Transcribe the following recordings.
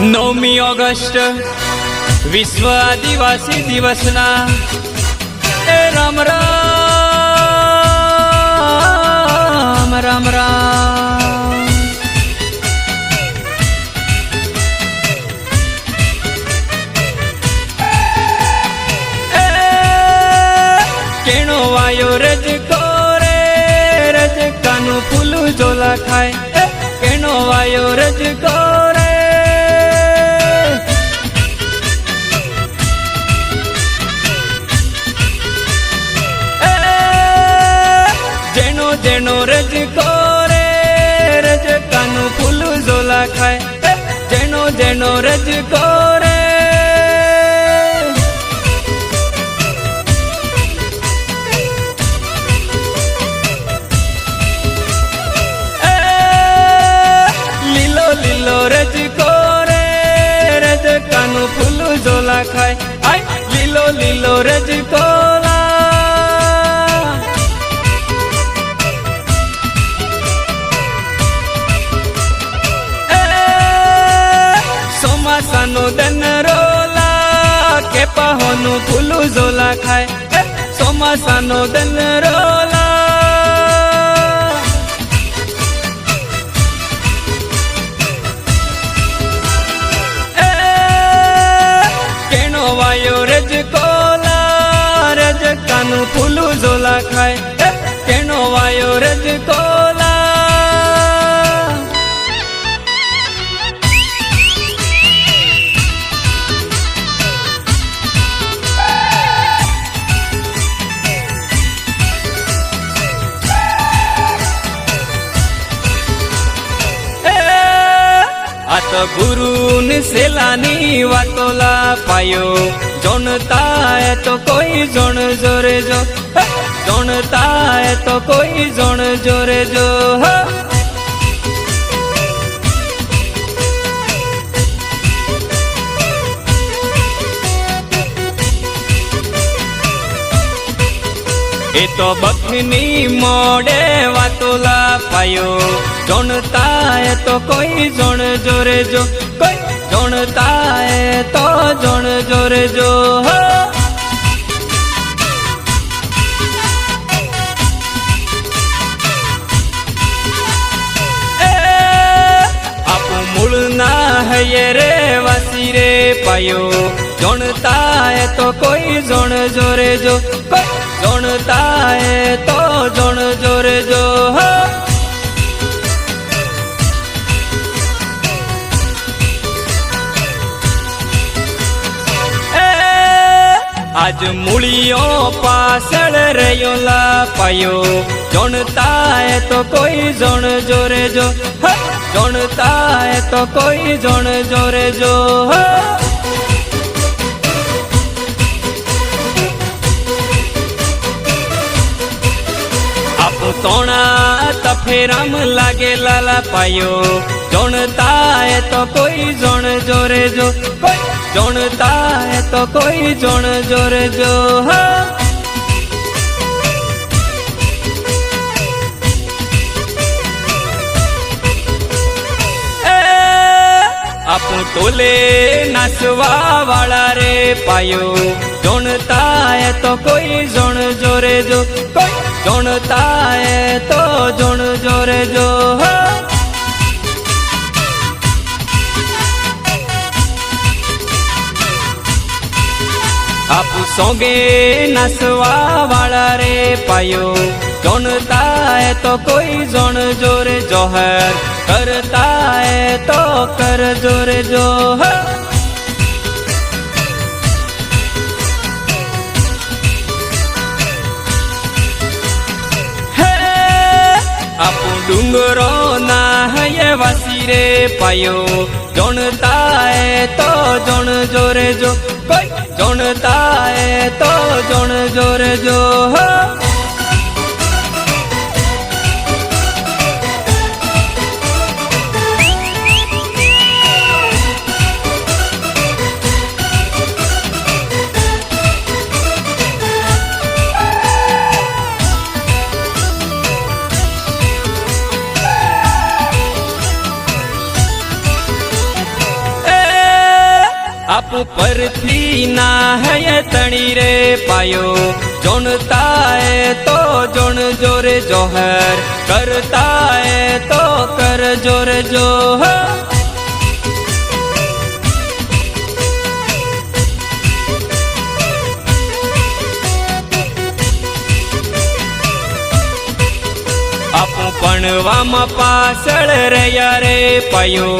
9મી August વિશ્વ આદિવાસી દિવસના રામ રામ રામ રામ કેણો વાયો રજકો રે રજકાનું ફૂલું ઝોલા ખાય કેણો વાયો રજકો જેનો રજકો રે રજકાનું ફૂલું ઝોલા ખાય જેનો જેનો રજકો રે લીલો લીલો રજકો રે રજકાનું ફૂલું ઝોલા ખાય આય લીલો લીલો રજકો ચોમાસાનો દનરોલા કે પહોનું ફૂલું ઝોલા ખાય ચોમાસાનો દનરોલા કેણો વાયો રજકોલા રજકાનું ફૂલું ઝોલા ખાય કેણો વાયો રજકોલા તો ગુરુ ને સેલાની વાતોલા પાયો જોણતા હે તો કોઈ જોણ જોરે જો જોણતા હે તો કોઈ જોણ જોરે જો એ તો બખની મોડે વાતોલા પાયો જોણતા હે તો કોઈ જોણ જોરે જો કોઈ જોણતા હે તો જોણ જોરે જો આપું મૂળ ના હૈયે રે વાસી રે પાયો જોણતા હે તો કોઈ જોણ જોરે જો કોઈ જોણતા હે તો જોણ જોરે જો આજ મૂળીઓ પાછળ રહ્યોલા પાયો જોણતા હે તો કોઈ જોણ જોરે જો જોણતા હે તો કોઈ જોણ જોરે જો આપું તોણા તફેરામ લાગે લાલા પાયો જોણતા હે તો કોઈ જોણ જોરે જો કોઈ જોણતા હે તો કોઈ જોણ જોરે જો આપું ટોલે નાસવા વાળા રે પાયો જોણતા હે તો કોઈ જોણ જોરે જો કોઈ જોણતા હે તો જોણ જોરે જો આપું સોગે નાસવા વાળા રે પાયો જોણતા હે તો કોઈ જોણ જોરે જોહર કરતા હે તો કર જોરે જો આપું ડુંગરો ના હૈયે વાસી રે પાયો જોણતા હે તો જોણ જોરે જો કોઈ જોણતા હે તો જોણ જોરે જો आपू परथी ना है तणी रे पायो जोनता है तो जोन जोरे जोहर करता है तो कर जोरे जोहर आपू पणवामा पासळ रह्या रे पायो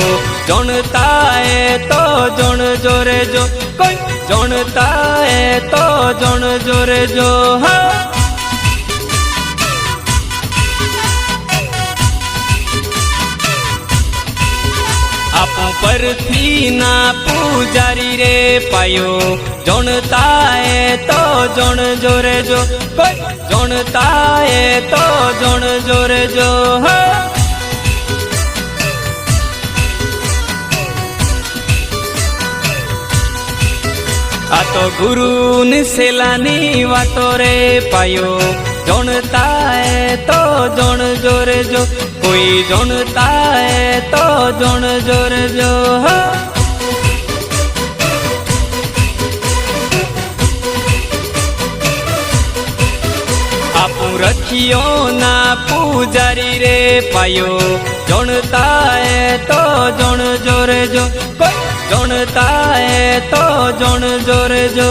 जोनता है तो जोन जोरे जो कोई जोनता है तो जोन जोरे जो आपू परथी ना पूजारी रे पायो जोनता है तो जोन जोरे जो कोई जोनता है तो जोन जोरे जो आ तो गुरु ने सेलानी वातो रे पायो जोनता है तो जोन जोरे जो कोई जोनता है तो जोन जोरे जो आपू रखियो ना पूजारी रे पायो जोनता है तो जोन जोरे जो कोई जोनता है तो जोन जोरे जो